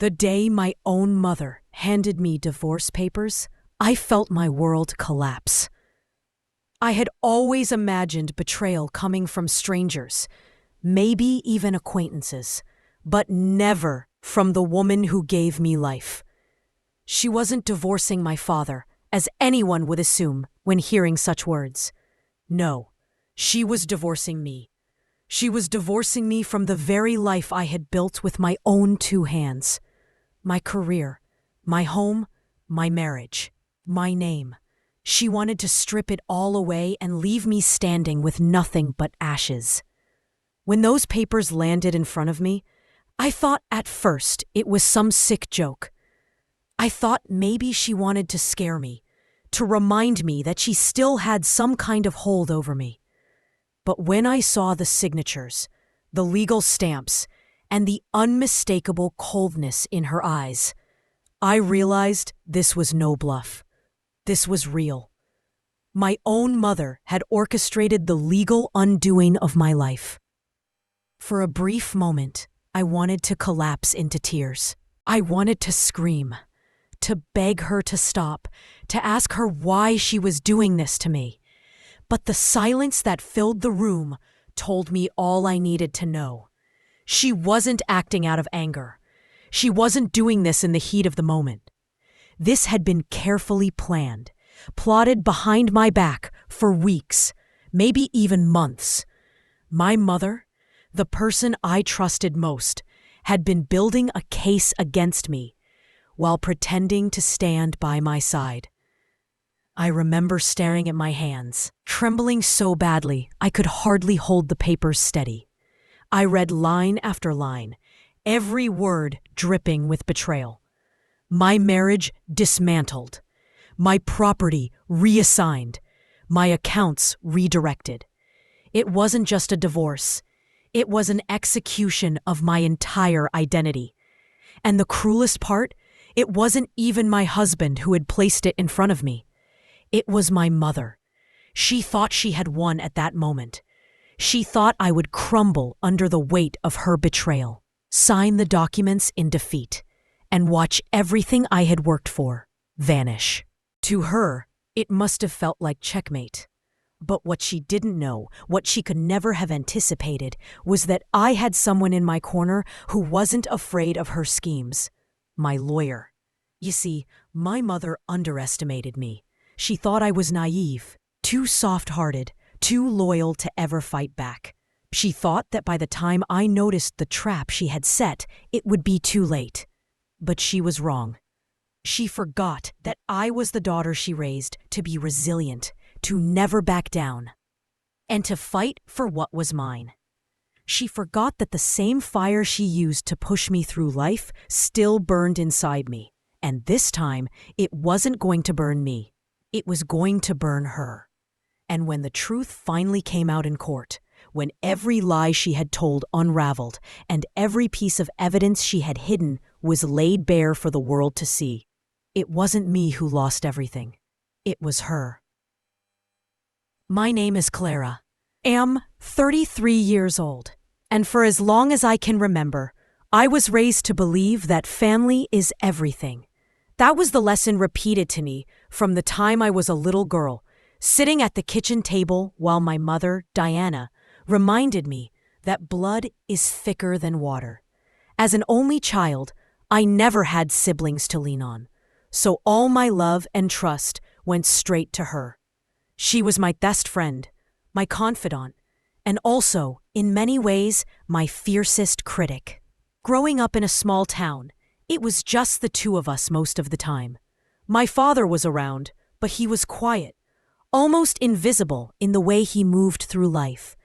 The day my own mother handed me divorce papers, I felt my world collapse. I had always imagined betrayal coming from strangers, maybe even acquaintances, but never from the woman who gave me life. She wasn't divorcing my father, as anyone would assume when hearing such words. No, she was divorcing me. She was divorcing me from the very life I had built with my own two hands. My career, my home, my marriage, my name. She wanted to strip it all away and leave me standing with nothing but ashes. When those papers landed in front of me, I thought at first it was some sick joke. I thought maybe she wanted to scare me, to remind me that she still had some kind of hold over me. But when I saw the signatures, the legal stamps, and the unmistakable coldness in her eyes, I realized this was no bluff. This was real. My own mother had orchestrated the legal undoing of my life. For a brief moment, I wanted to collapse into tears. I wanted to scream, to beg her to stop, to ask her why she was doing this to me. But the silence that filled the room told me all I needed to know. She wasn't acting out of anger. She wasn't doing this in the heat of the moment. This had been carefully planned, plotted behind my back for weeks, maybe even months. My mother, the person I trusted most, had been building a case against me while pretending to stand by my side. I remember staring at my hands, trembling so badly I could hardly hold the papers steady. I read line after line, every word dripping with betrayal. My marriage dismantled, my property reassigned, my accounts redirected. It wasn't just a divorce. It was an execution of my entire identity. And the cruelest part, it wasn't even my husband who had placed it in front of me. It was my mother. She thought she had won at that moment. She thought I would crumble under the weight of her betrayal, sign the documents in defeat, and watch everything I had worked for vanish. To her, it must have felt like checkmate. But what she didn't know, what she could never have anticipated, was that I had someone in my corner who wasn't afraid of her schemes. My lawyer. You see, my mother underestimated me. She thought I was naive, too soft-hearted, too loyal to ever fight back. She thought that by the time I noticed the trap she had set, it would be too late. But she was wrong. She forgot that I was the daughter she raised to be resilient, to never back down, and to fight for what was mine. She forgot that the same fire she used to push me through life still burned inside me, and this time it wasn't going to burn me. It was going to burn her. And when the truth finally came out in court, when every lie she had told unraveled and every piece of evidence she had hidden was laid bare for the world to see, it wasn't me who lost everything. It was her. My name is Clara. Am 33 years old, and for as long as I can remember, I was raised to believe that family is everything. That was the lesson repeated to me from the time I was a little girl, sitting at the kitchen table while my mother, Diana, reminded me that blood is thicker than water. As an only child, I never had siblings to lean on, so all my love and trust went straight to her. She was my best friend, my confidant, and also, in many ways, my fiercest critic. Growing up in a small town, it was just the two of us most of the time. My father was around, but he was quiet, almost invisible in the way he moved through life.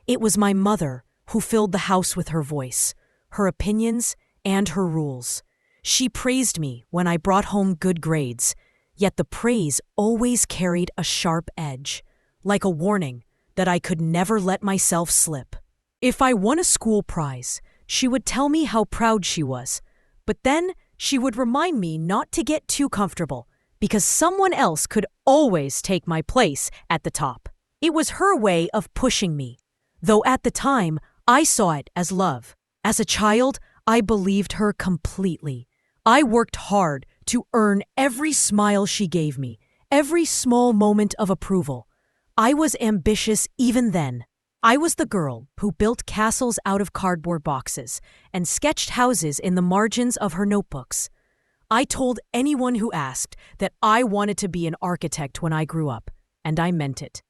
It was my mother who filled the house with her voice, her opinions, and her rules. She praised me when I brought home good grades, yet the praise always carried a sharp edge, like a warning that I could never let myself slip. If I won a school prize, she would tell me how proud she was, but then she would remind me not to get too comfortable, because someone else could always take my place at the top. It was her way of pushing me, though at the time I saw it as love. As a child, I believed her completely. I worked hard to earn every smile she gave me, every small moment of approval. I was ambitious even then. I was the girl who built castles out of cardboard boxes and sketched houses in the margins of her notebooks. I told anyone who asked that I wanted to be an architect when I grew up, and I meant it.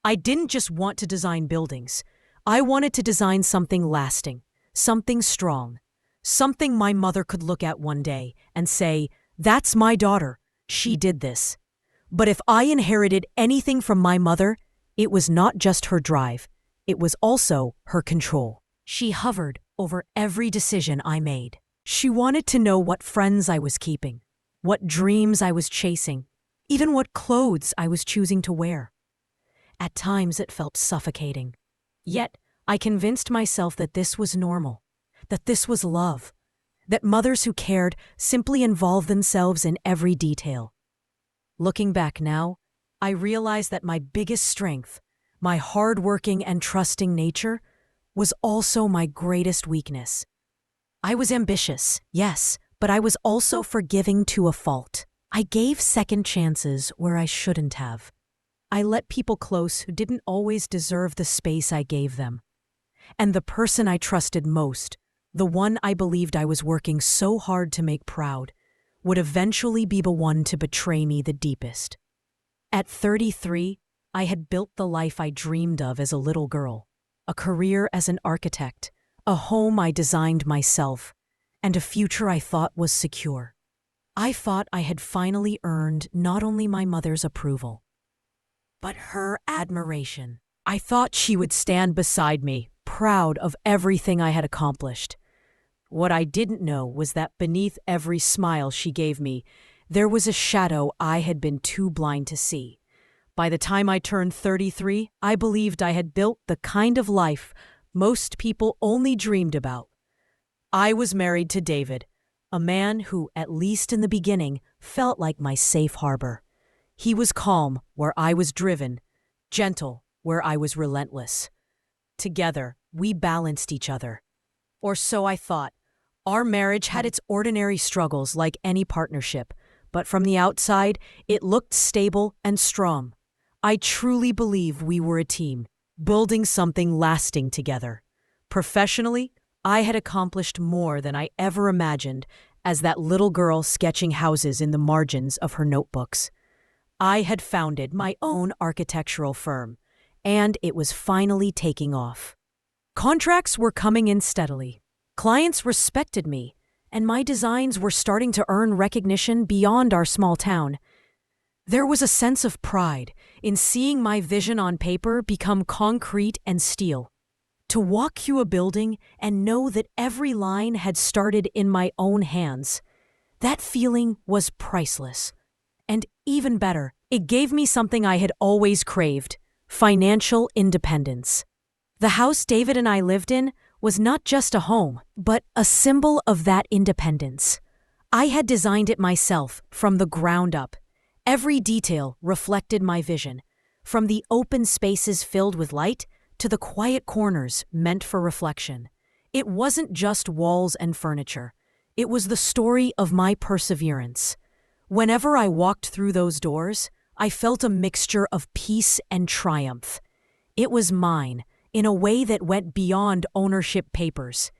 I didn't just want to design buildings. I wanted to design something lasting, something strong, something my mother could look at one day and say, "That's my daughter. She did this." But if I inherited anything from my mother, it was not just her drive. It was also her control. She hovered over every decision I made. She wanted to know what friends I was keeping, what dreams I was chasing, even what clothes I was choosing to wear. At times it felt suffocating. Yet I convinced myself that this was normal, that this was love, that mothers who cared simply involved themselves in every detail. Looking back now, I realize that my biggest strength, my hardworking and trusting nature, was also my greatest weakness. I was ambitious, yes, but I was also forgiving to a fault. I gave second chances where I shouldn't have. I let people close who didn't always deserve the space I gave them. And the person I trusted most, the one I believed I was working so hard to make proud, would eventually be the one to betray me the deepest. At 33, I had built the life I dreamed of as a little girl, a career as an architect, a home I designed myself, and a future I thought was secure. I thought I had finally earned not only my mother's approval, but her admiration. I thought she would stand beside me, proud of everything I had accomplished. What I didn't know was that beneath every smile she gave me, there was a shadow I had been too blind to see. By the time I turned 33, I believed I had built the kind of life most people only dreamed about. I was married to David, a man who, at least in the beginning, felt like my safe harbor. He was calm where I was driven, gentle where I was relentless. Together, we balanced each other. Or so I thought. Our marriage had its ordinary struggles like any partnership, but from the outside, it looked stable and strong. I truly believe we were a team, building something lasting together. Professionally, I had accomplished more than I ever imagined as that little girl sketching houses in the margins of her notebooks. I had founded my own architectural firm, and it was finally taking off. Contracts were coming in steadily. Clients respected me, and my designs were starting to earn recognition beyond our small town. There was a sense of pride in seeing my vision on paper become concrete and steel. To walk through a building and know that every line had started in my own hands, that feeling was priceless. And even better, it gave me something I had always craved: financial independence. The house David and I lived in was not just a home, but a symbol of that independence. I had designed it myself from the ground up. Every detail reflected my vision, from the open spaces filled with light to the quiet corners meant for reflection. It wasn't just walls and furniture. It was the story of my perseverance. Whenever I walked through those doors, I felt a mixture of peace and triumph. It was mine, in a way that went beyond ownership papers.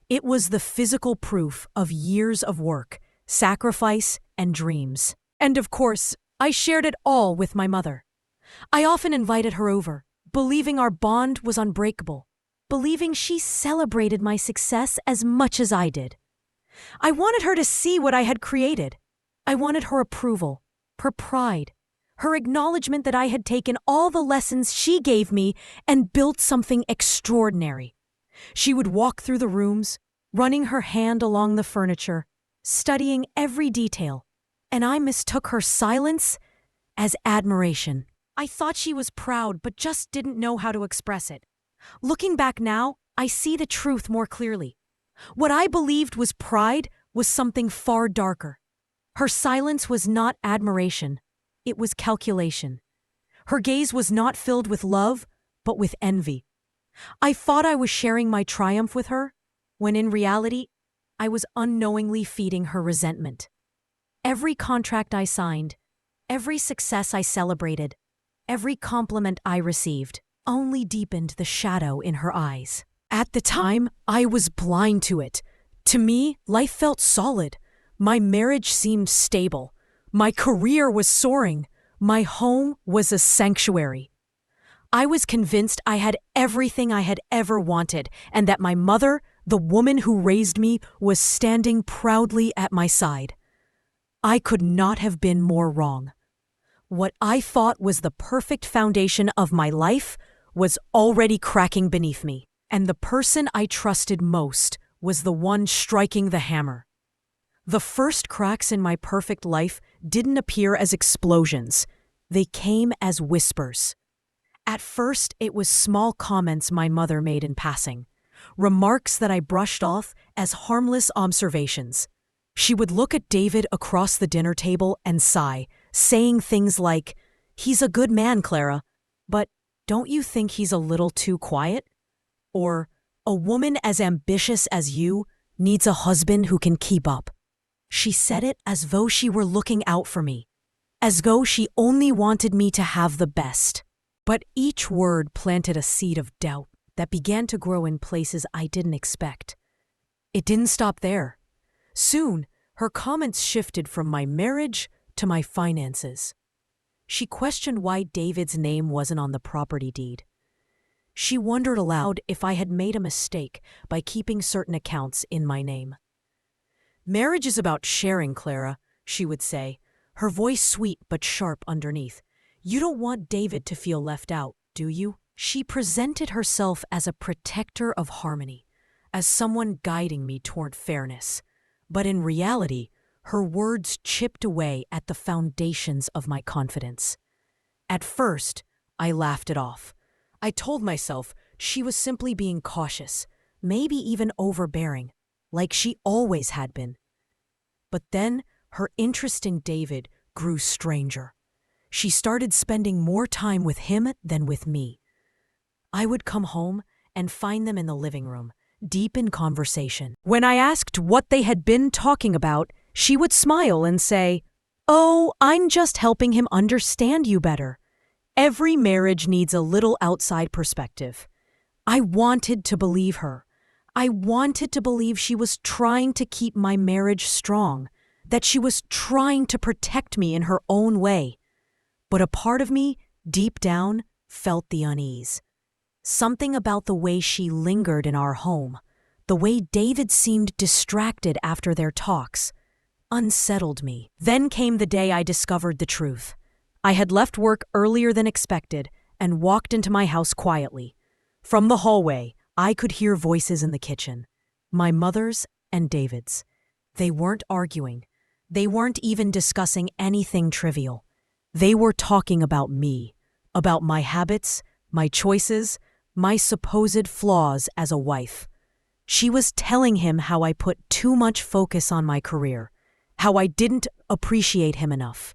It was the physical proof of years of work, sacrifice, and dreams. And of course, I shared it all with my mother. I often invited her over, believing our bond was unbreakable, believing she celebrated my success as much as I did. I wanted her to see what I had created. I wanted her approval, her pride, her acknowledgement that I had taken all the lessons she gave me and built something extraordinary. She would walk through the rooms, running her hand along the furniture, studying every detail, and I mistook her silence as admiration. I thought she was proud but just didn't know how to express it. Looking back now, I see the truth more clearly. What I believed was pride was something far darker. Her silence was not admiration. It was calculation. Her gaze was not filled with love, but with envy. I thought I was sharing my triumph with her, when in reality, I was unknowingly feeding her resentment. Every contract I signed, every success I celebrated, every compliment I received only deepened the shadow in her eyes. At the time, I was blind to it. To me, life felt solid. My marriage seemed stable. My career was soaring. My home was a sanctuary. I was convinced I had everything I had ever wanted, and that my mother, the woman who raised me, was standing proudly at my side. I could not have been more wrong. What I thought was the perfect foundation of my life was already cracking beneath me, and the person I trusted most was the one striking the hammer. The first cracks in my perfect life didn't appear as explosions. They came as whispers. At first, it was small comments my mother made in passing, remarks that I brushed off as harmless observations. She would look at David across the dinner table and sigh, saying things like, "He's a good man, Clara, but don't you think he's a little too quiet?" Or, "A woman as ambitious as you needs a husband who can keep up." She said it as though she were looking out for me, as though she only wanted me to have the best. But each word planted a seed of doubt that began to grow in places I didn't expect. It didn't stop there. Soon, her comments shifted from my marriage to my finances. She questioned why David's name wasn't on the property deed. She wondered aloud if I had made a mistake by keeping certain accounts in my name. "Marriage is about sharing, Clara," she would say, her voice sweet but sharp underneath. "You don't want David to feel left out, do you?" She presented herself as a protector of harmony, as someone guiding me toward fairness. But in reality, her words chipped away at the foundations of my confidence. At first, I laughed it off. I told myself she was simply being cautious, maybe even overbearing, like she always had been. But then her interest in David grew stranger. She started spending more time with him than with me. I would come home and find them in the living room, deep in conversation. When I asked what they had been talking about, she would smile and say, "Oh, I'm just helping him understand you better." Every marriage needs a little outside perspective. I wanted to believe her. I wanted to believe she was trying to keep my marriage strong, that she was trying to protect me in her own way. But a part of me, deep down, felt the unease. Something about the way she lingered in our home, the way David seemed distracted after their talks, unsettled me. Then came the day I discovered the truth. I had left work earlier than expected and walked into my house quietly. From the hallway, I could hear voices in the kitchen, my mother's and David's. They weren't arguing. They weren't even discussing anything trivial. They were talking about me, about my habits, my choices, my supposed flaws as a wife. She was telling him how I put too much focus on my career, how I didn't appreciate him enough,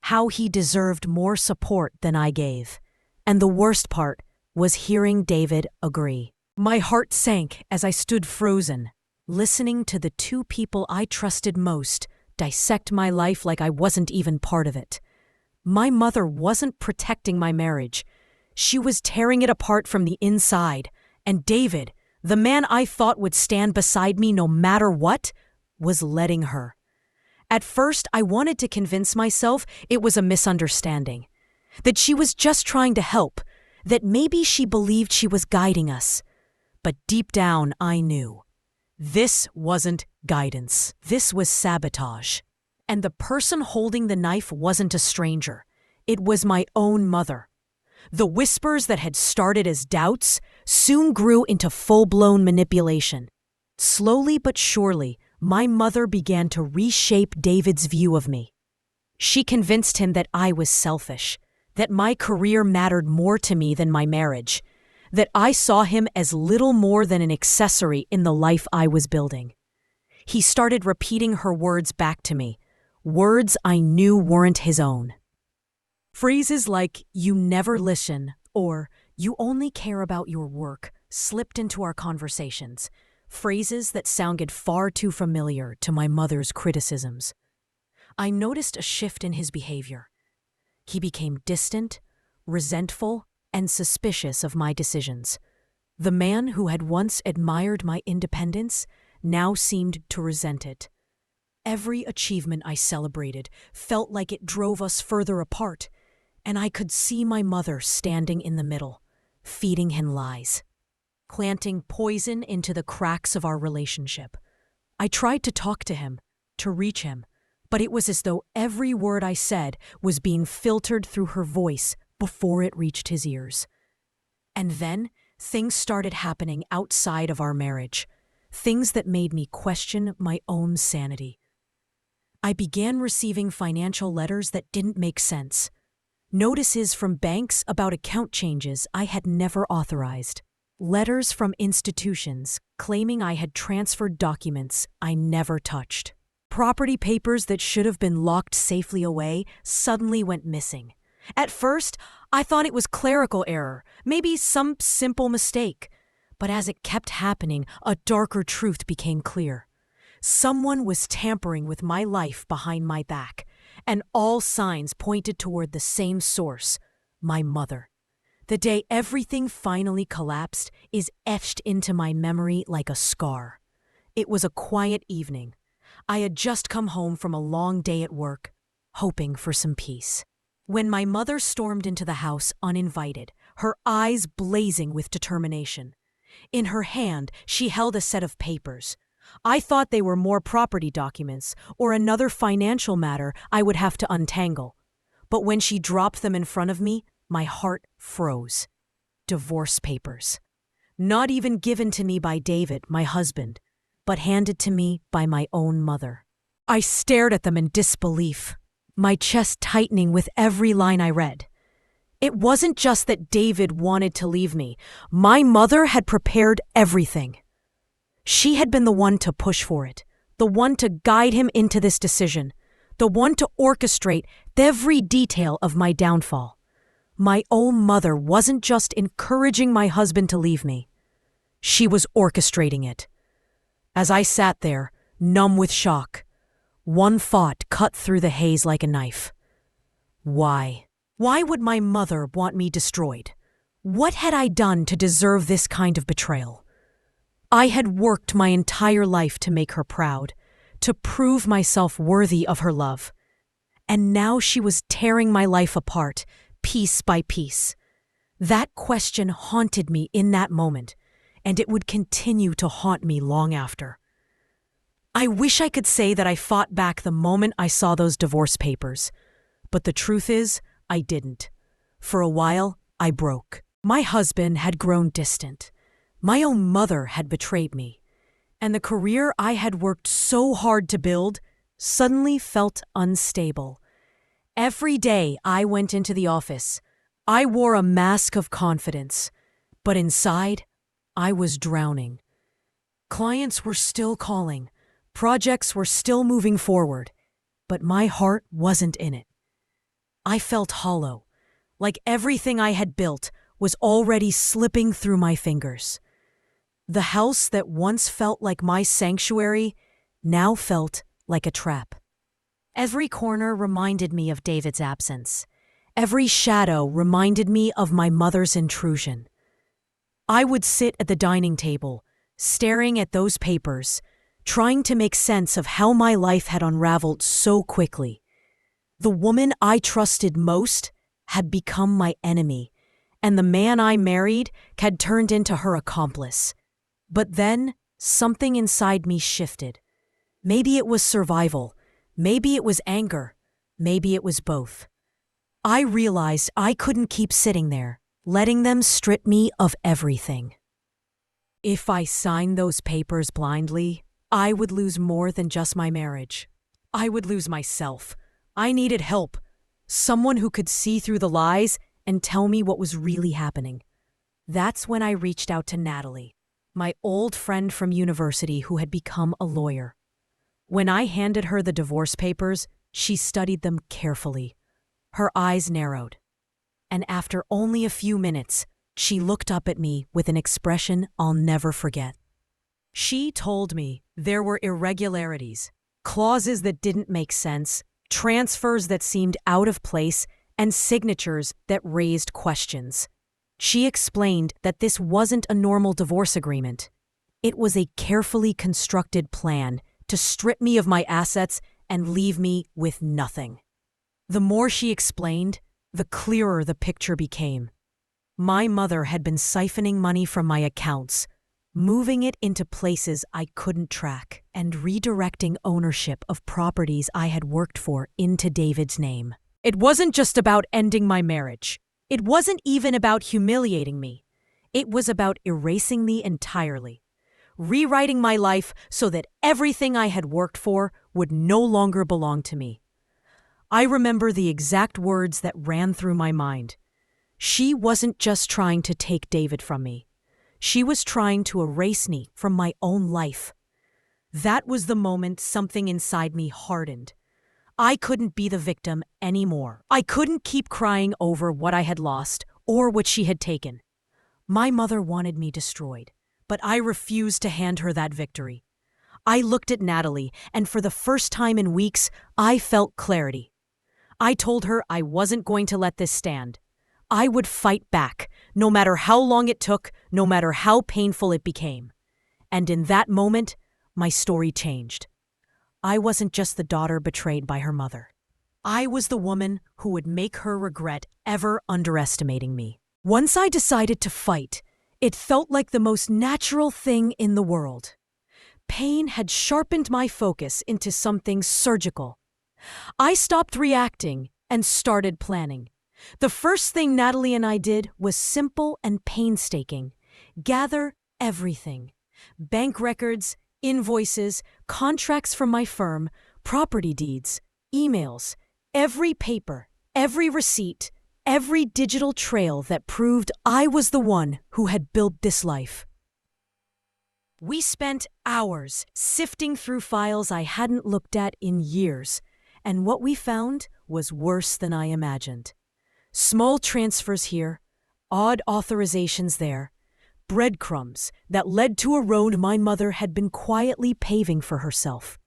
how he deserved more support than I gave. And the worst part was hearing David agree. My heart sank as I stood frozen, listening to the two people I trusted most dissect my life like I wasn't even part of it. My mother wasn't protecting my marriage. She was tearing it apart from the inside. And David, the man I thought would stand beside me no matter what, was letting her. At first, I wanted to convince myself it was a misunderstanding, that she was just trying to help, that maybe she believed she was guiding us. But deep down, I knew. This wasn't guidance. This was sabotage. And the person holding the knife wasn't a stranger. It was my own mother. The whispers that had started as doubts soon grew into full-blown manipulation. Slowly but surely, my mother began to reshape David's view of me. She convinced him that I was selfish, that my career mattered more to me than my marriage, that I saw him as little more than an accessory in the life I was building. He started repeating her words back to me, words I knew weren't his own. Phrases like, "You never listen," or "You only care about your work," slipped into our conversations. phrases that sounded far too familiar to my mother's criticisms. I noticed a shift in his behavior. He became distant, resentful, and suspicious of my decisions. The man who had once admired my independence now seemed to resent it. Every achievement I celebrated felt like it drove us further apart, and I could see my mother standing in the middle, feeding him lies, planting poison into the cracks of our relationship. I tried to talk to him, to reach him, but it was as though every word I said was being filtered through her voice before it reached his ears. And then things started happening outside of our marriage, things that made me question my own sanity. I began receiving financial letters that didn't make sense, notices from banks about account changes I had never authorized, letters from institutions claiming I had transferred documents I never touched. Property papers that should have been locked safely away suddenly went missing. At first, I thought it was clerical error, maybe some simple mistake. But as it kept happening, a darker truth became clear. Someone was tampering with my life behind my back, and all signs pointed toward the same source, my mother. The day everything finally collapsed is etched into my memory like a scar. It was a quiet evening. I had just come home from a long day at work, hoping for some peace, when my mother stormed into the house uninvited, her eyes blazing with determination. In her hand, she held a set of papers. I thought they were more property documents or another financial matter I would have to untangle. But when she dropped them in front of me, my heart froze. Divorce papers. Not even given to me by David, my husband, but handed to me by my own mother. I stared at them in disbelief, my chest tightening with every line I read. It wasn't just that David wanted to leave me. My mother had prepared everything. She had been the one to push for it, the one to guide him into this decision, the one to orchestrate every detail of my downfall. My own mother wasn't just encouraging my husband to leave me. She was orchestrating it. As I sat there, numb with shock, one thought cut through the haze like a knife. Why? Why would my mother want me destroyed? What had I done to deserve this kind of betrayal? I had worked my entire life to make her proud, to prove myself worthy of her love. And now she was tearing my life apart, piece by piece. That question haunted me in that moment, and it would continue to haunt me long after. I wish I could say that I fought back the moment I saw those divorce papers, but the truth is, I didn't. For a while, I broke. My husband had grown distant. My own mother had betrayed me, and the career I had worked so hard to build suddenly felt unstable. Every day I went into the office, I wore a mask of confidence, but inside, I was drowning. Clients were still calling, projects were still moving forward, but my heart wasn't in it. I felt hollow, like everything I had built was already slipping through my fingers. The house that once felt like my sanctuary now felt like a trap. Every corner reminded me of David's absence. Every shadow reminded me of my mother's intrusion. I would sit at the dining table, staring at those papers, trying to make sense of how my life had unraveled so quickly. The woman I trusted most had become my enemy, and the man I married had turned into her accomplice. But then, something inside me shifted. Maybe it was survival, maybe it was anger, maybe it was both. I realized I couldn't keep sitting there, letting them strip me of everything. If I signed those papers blindly, I would lose more than just my marriage. I would lose myself. I needed help, someone who could see through the lies and tell me what was really happening. That's when I reached out to Natalie, my old friend from university who had become a lawyer. When I handed her the divorce papers, she studied them carefully. Her eyes narrowed, and after only a few minutes, she looked up at me with an expression I'll never forget. She told me there were irregularities, clauses that didn't make sense, transfers that seemed out of place, and signatures that raised questions. She explained that this wasn't a normal divorce agreement. It was a carefully constructed plan to strip me of my assets and leave me with nothing. The more she explained, the clearer the picture became. My mother had been siphoning money from my accounts, moving it into places I couldn't track, and redirecting ownership of properties I had worked for into David's name. It wasn't just about ending my marriage. It wasn't even about humiliating me. It was about erasing me entirely, rewriting my life so that everything I had worked for would no longer belong to me. I remember the exact words that ran through my mind. She wasn't just trying to take David from me. She was trying to erase me from my own life. That was the moment something inside me hardened. I couldn't be the victim anymore. I couldn't keep crying over what I had lost or what she had taken. My mother wanted me destroyed, but I refused to hand her that victory. I looked at Natalie, and for the first time in weeks, I felt clarity. I told her I wasn't going to let this stand. I would fight back, no matter how long it took, no matter how painful it became. And in that moment, my story changed. I wasn't just the daughter betrayed by her mother. I was the woman who would make her regret ever underestimating me. Once I decided to fight, it felt like the most natural thing in the world. Pain had sharpened my focus into something surgical. I stopped reacting and started planning. The first thing Natalie and I did was simple and painstaking. Gather everything. Bank records, invoices, contracts from my firm, property deeds, emails, every paper, every receipt, every digital trail that proved I was the one who had built this life. We spent hours sifting through files I hadn't looked at in years, and what we found was worse than I imagined. Small transfers here, odd authorizations there, breadcrumbs that led to a road my mother had been quietly paving for herself.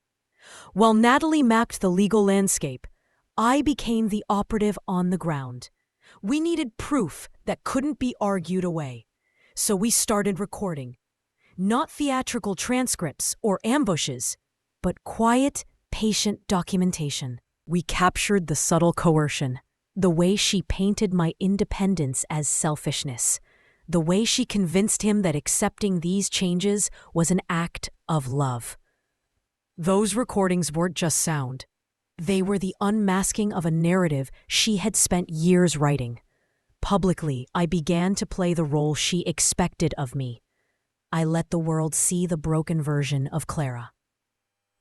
While Natalie mapped the legal landscape, I became the operative on the ground. We needed proof that couldn't be argued away, so we started recording. Not theatrical transcripts or ambushes, but quiet, patient documentation. We captured the subtle coercion, the way she painted my independence as selfishness, the way she convinced him that accepting these changes was an act of love. Those recordings weren't just sound. They were the unmasking of a narrative she had spent years writing. Publicly, I began to play the role she expected of me. I let the world see the broken version of Clara.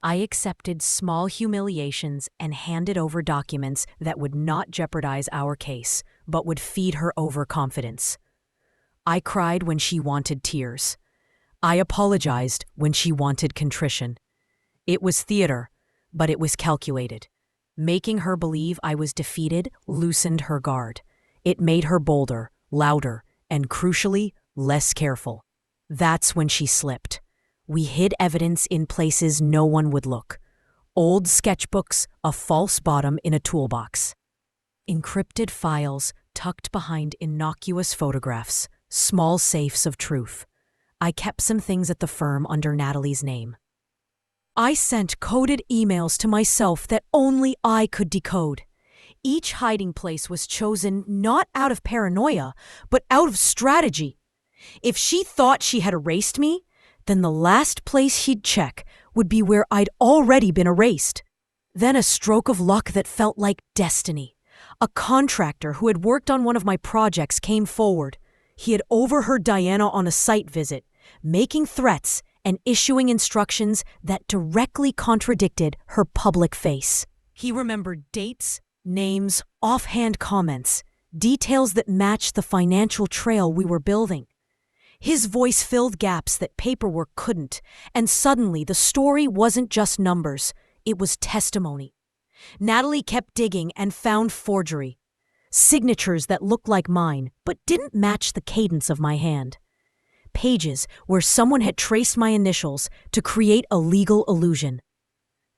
I accepted small humiliations and handed over documents that would not jeopardize our case, but would feed her overconfidence. I cried when she wanted tears. I apologized when she wanted contrition. It was theater, but it was calculated. Making her believe I was defeated loosened her guard. It made her bolder, louder, and crucially, less careful. That's when she slipped. We hid evidence in places no one would look. Old sketchbooks, a false bottom in a toolbox. Encrypted files tucked behind innocuous photographs, small safes of truth. I kept some things at the firm under Natalie's name. I sent coded emails to myself that only I could decode. Each hiding place was chosen not out of paranoia, but out of strategy. If she thought she had erased me, then the last place she'd check would be where I'd already been erased. Then a stroke of luck that felt like destiny. A contractor who had worked on one of my projects came forward. He had overheard Diana on a site visit, making threats and issuing instructions that directly contradicted her public face. He remembered dates, names, offhand comments, details that matched the financial trail we were building. His voice filled gaps that paperwork couldn't, and suddenly the story wasn't just numbers, it was testimony. Natalie kept digging and found forgery. Signatures that looked like mine, but didn't match the cadence of my hand. pages where someone had traced my initials to create a legal illusion.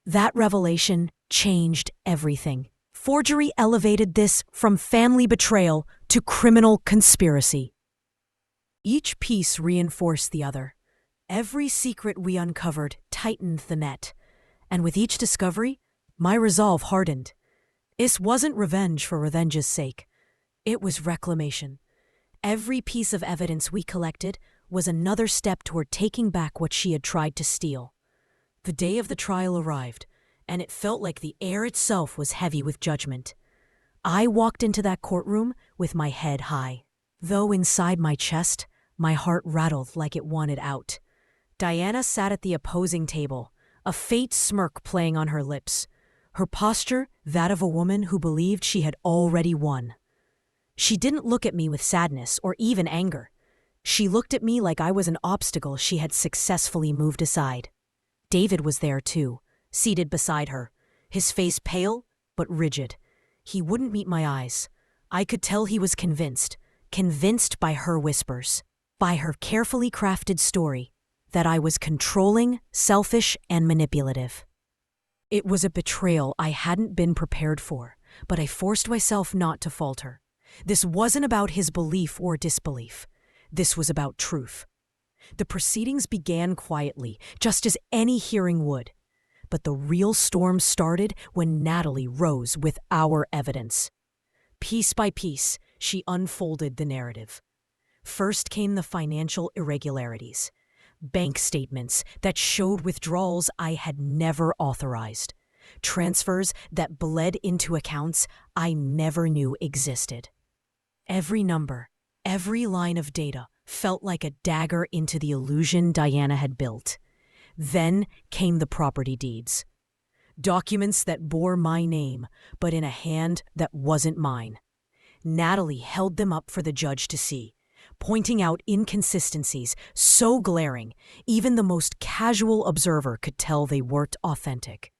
That revelation changed everything. Forgery elevated this from family betrayal to criminal conspiracy. Each piece reinforced the other. Every secret we uncovered tightened the net, and with each discovery, my resolve hardened. This wasn't revenge for revenge's sake. It was reclamation. Every piece of evidence we collected was another step toward taking back what she had tried to steal. The day of the trial arrived, and it felt like the air itself was heavy with judgment. I walked into that courtroom with my head high, though inside my chest, my heart rattled like it wanted out. Diana sat at the opposing table, a faint smirk playing on her lips, her posture that of a woman who believed she had already won. She didn't look at me with sadness or even anger. She looked at me like I was an obstacle she had successfully moved aside. David was there too, seated beside her, his face pale but rigid. He wouldn't meet my eyes. I could tell he was convinced by her whispers, by her carefully crafted story, that I was controlling, selfish, and manipulative. It was a betrayal I hadn't been prepared for, but I forced myself not to falter. This wasn't about his belief or disbelief. This was about truth. The proceedings began quietly, just as any hearing would. But the real storm started when Natalie rose with our evidence. Piece by piece, she unfolded the narrative. First came the financial irregularities. Bank statements that showed withdrawals I had never authorized. Transfers that bled into accounts I never knew existed. Every number, every line of data felt like a dagger into the illusion Diana had built. Then came the property deeds. Documents that bore my name, but in a hand that wasn't mine. Natalie held them up for the judge to see, pointing out inconsistencies so glaring, even the most casual observer could tell they weren't authentic.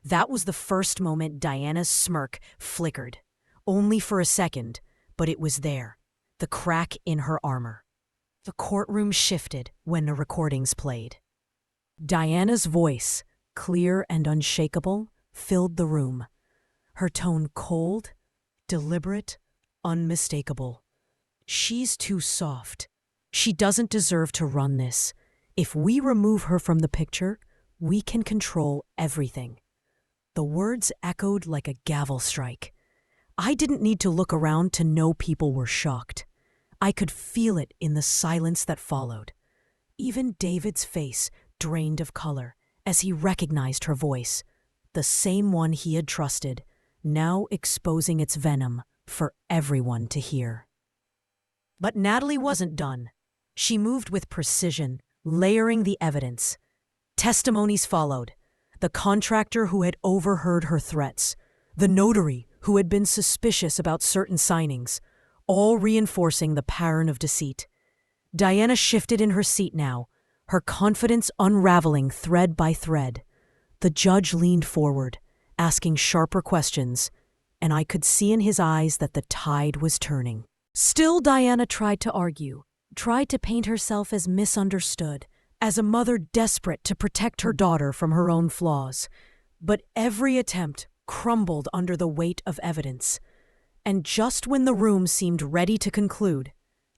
That was the first moment Diana's smirk flickered. Only for a second, but it was there, the crack in her armor. The courtroom shifted when the recordings played. Diana's voice, clear and unshakable, filled the room. Her tone cold, deliberate, unmistakable. She's too soft. She doesn't deserve to run this. If we remove her from the picture, we can control everything. The words echoed like a gavel strike. I didn't need to look around to know people were shocked. I could feel it in the silence that followed. Even David's face drained of color as he recognized her voice, the same one he had trusted, now exposing its venom for everyone to hear. But Natalie wasn't done. She moved with precision, layering the evidence. Testimonies followed. The contractor who had overheard her threats, the notary who had been suspicious about certain signings, all reinforcing the pattern of deceit. Diana shifted in her seat now, her confidence unraveling thread by thread. The judge leaned forward, asking sharper questions, and I could see in his eyes that the tide was turning. Still, Diana tried to argue, tried to paint herself as misunderstood, as a mother desperate to protect her daughter from her own flaws. But every attempt crumbled under the weight of evidence. And just when the room seemed ready to conclude,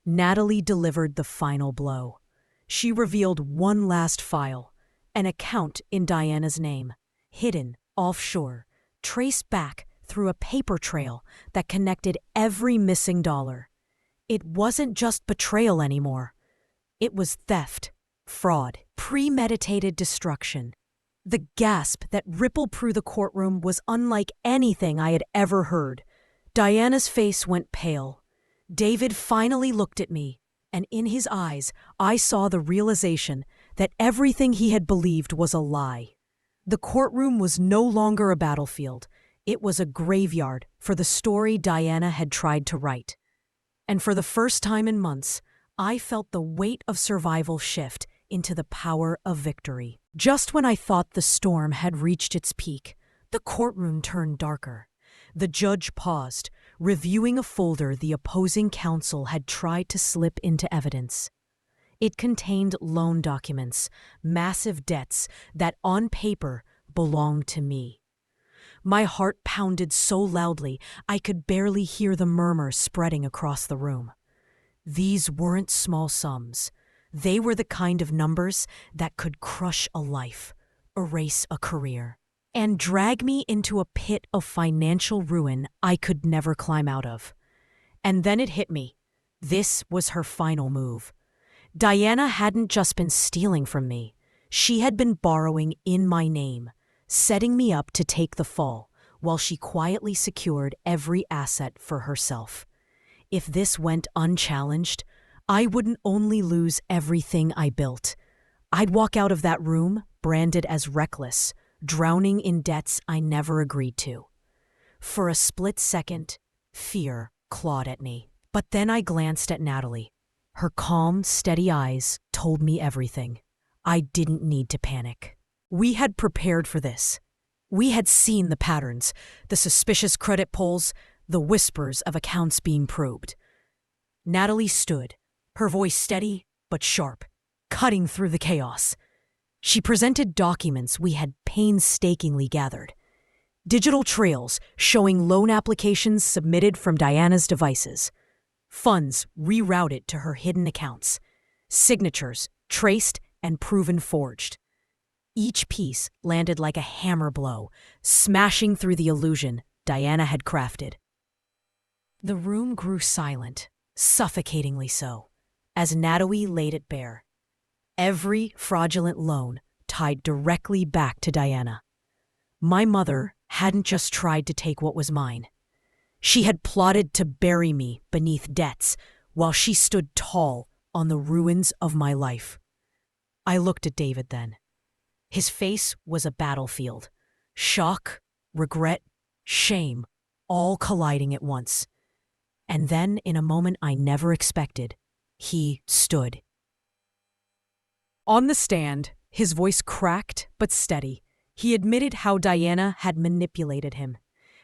Natalie delivered the final blow. She revealed one last file, an account in Diana's name, hidden offshore, traced back through a paper trail that connected every missing dollar. It wasn't just betrayal anymore. It was theft, fraud, premeditated destruction. The gasp that rippled through the courtroom was unlike anything I had ever heard. Diana's face went pale. David finally looked at me, and in his eyes I saw the realization that everything he had believed was a lie. The courtroom was no longer a battlefield. It was a graveyard for the story Diana had tried to write. And for the first time in months, I felt the weight of survival shift into the power of victory. Just when I thought the storm had reached its peak, the courtroom turned darker. The judge paused, reviewing a folder the opposing counsel had tried to slip into evidence. It contained loan documents, massive debts that on paper belonged to me. My heart pounded so loudly I could barely hear the murmur spreading across the room. These weren't small sums. They were the kind of numbers that could crush a life, erase a career, and drag me into a pit of financial ruin I could never climb out of. And then it hit me. This was her final move. Diana hadn't just been stealing from me. She had been borrowing in my name, setting me up to take the fall, while she quietly secured every asset for herself. If this went unchallenged, I wouldn't only lose everything I built. I'd walk out of that room branded as reckless, drowning in debts I never agreed to. For a split second, fear clawed at me. But then I glanced at Natalie. Her calm, steady eyes told me everything. I didn't need to panic. We had prepared for this. We had seen the patterns, the suspicious credit pulls, the whispers of accounts being probed. Natalie stood, her voice steady but sharp, cutting through the chaos. She presented documents we had painstakingly gathered. Digital trails showing loan applications submitted from Diana's devices. Funds rerouted to her hidden accounts. Signatures traced and proven forged. Each piece landed like a hammer blow, smashing through the illusion Diana had crafted. The room grew silent, suffocatingly so, as Natalie laid it bare. Every fraudulent loan tied directly back to Diana. My mother hadn't just tried to take what was mine. She had plotted to bury me beneath debts while she stood tall on the ruins of my life. I looked at David then. His face was a battlefield. Shock, regret, shame, all colliding at once. And then, in a moment I never expected, he stood. On the stand, his voice cracked but steady. He admitted how Diana had manipulated him,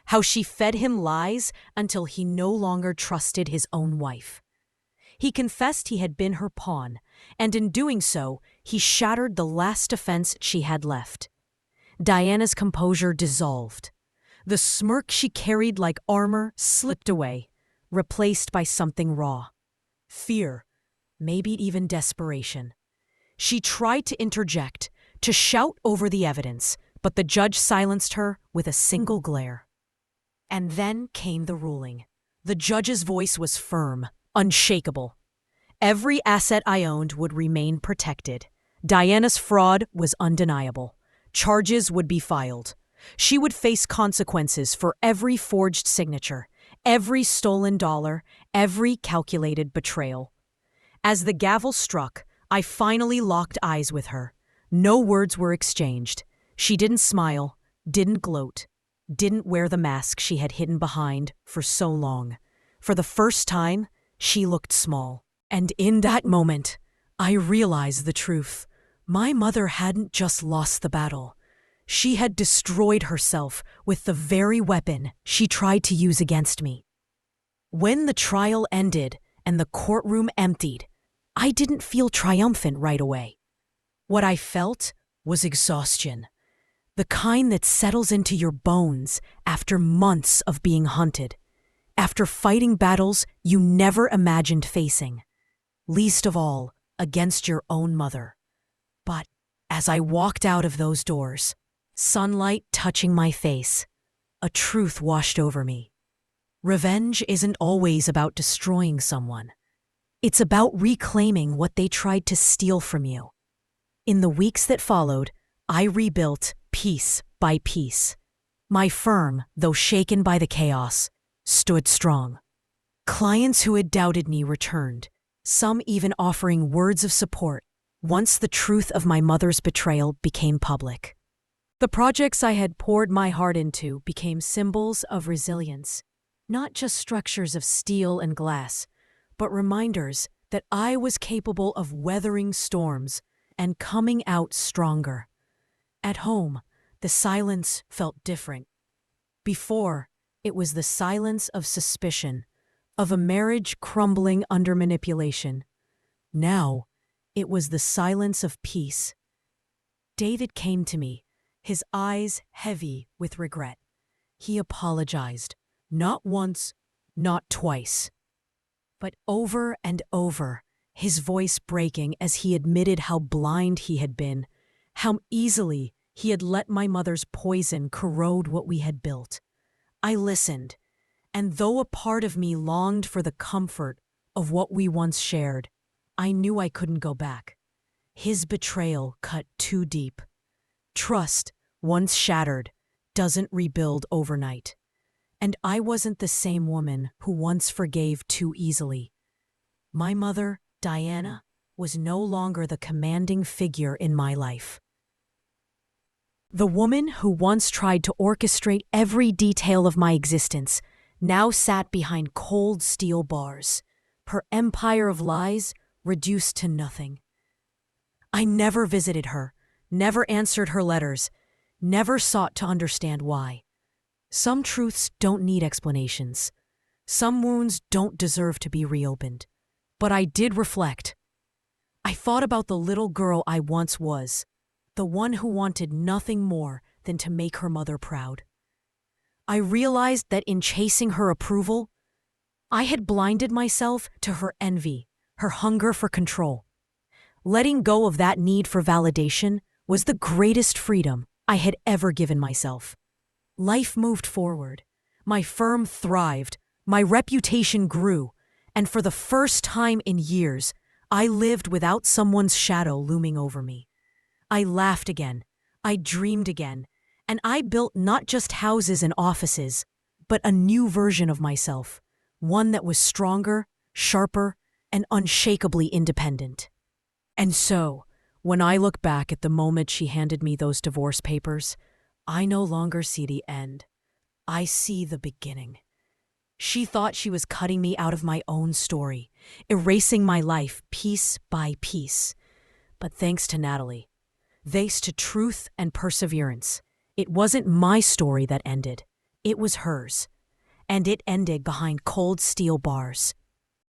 how she fed him lies until he no longer trusted his own wife. He confessed he had been her pawn, and in doing so, he shattered the last defense she had left. Diana's composure dissolved. The smirk she carried like armor slipped away, replaced by something raw. Fear, maybe even desperation. She tried to interject, to shout over the evidence, but the judge silenced her with a single glare. And then came the ruling. The judge's voice was firm, unshakable. Every asset I owned would remain protected. Diana's fraud was undeniable. Charges would be filed. She would face consequences for every forged signature, every stolen dollar, every calculated betrayal. As the gavel struck, I finally locked eyes with her. No words were exchanged. She didn't smile, didn't gloat, didn't wear the mask she had hidden behind for so long. For the first time, she looked small. And in that moment, I realized the truth. My mother hadn't just lost the battle. She had destroyed herself with the very weapon she tried to use against me. When the trial ended and the courtroom emptied, I didn't feel triumphant right away. What I felt was exhaustion, the kind that settles into your bones after months of being hunted, after fighting battles you never imagined facing, least of all against your own mother. But as I walked out of those doors, sunlight touching my face, a truth washed over me. Revenge isn't always about destroying someone. It's about reclaiming what they tried to steal from you. In the weeks that followed, I rebuilt piece by piece. My firm, though shaken by the chaos, stood strong. Clients who had doubted me returned, some even offering words of support once the truth of my mother's betrayal became public. The projects I had poured my heart into became symbols of resilience, not just structures of steel and glass, but reminders that I was capable of weathering storms and coming out stronger. At home, the silence felt different. Before, it was the silence of suspicion, of a marriage crumbling under manipulation. Now, It was the silence of peace. David came to me, his eyes heavy with regret. He apologized, not once, not twice, but over and over, his voice breaking as he admitted how blind he had been, how easily he had let my mother's poison corrode what we had built. I listened, and though a part of me longed for the comfort of what we once shared, I knew I couldn't go back. His betrayal cut too deep. Trust, once shattered, doesn't rebuild overnight. And I wasn't the same woman who once forgave too easily. My mother, Diana, was no longer the commanding figure in my life. The woman who once tried to orchestrate every detail of my existence now sat behind cold steel bars, her empire of lies reduced to nothing. I never visited her, never answered her letters, never sought to understand why. Some truths don't need explanations. Some wounds don't deserve to be reopened. But I did reflect. I thought about the little girl I once was, the one who wanted nothing more than to make her mother proud. I realized that in chasing her approval, I had blinded myself to her envy, her hunger for control. Letting go of that need for validation was the greatest freedom I had ever given myself. Life moved forward. My firm thrived. My reputation grew. And for the first time in years, I lived without someone's shadow looming over me. I laughed again. I dreamed again. And I built not just houses and offices, but a new version of myself, one that was stronger, sharper, and unshakably independent. And so, when I look back at the moment she handed me those divorce papers, I no longer see the end. I see the beginning. She thought she was cutting me out of my own story, erasing my life piece by piece. But thanks to Natalie, thanks to truth and perseverance, it wasn't my story that ended. It was hers. And it ended behind cold steel bars.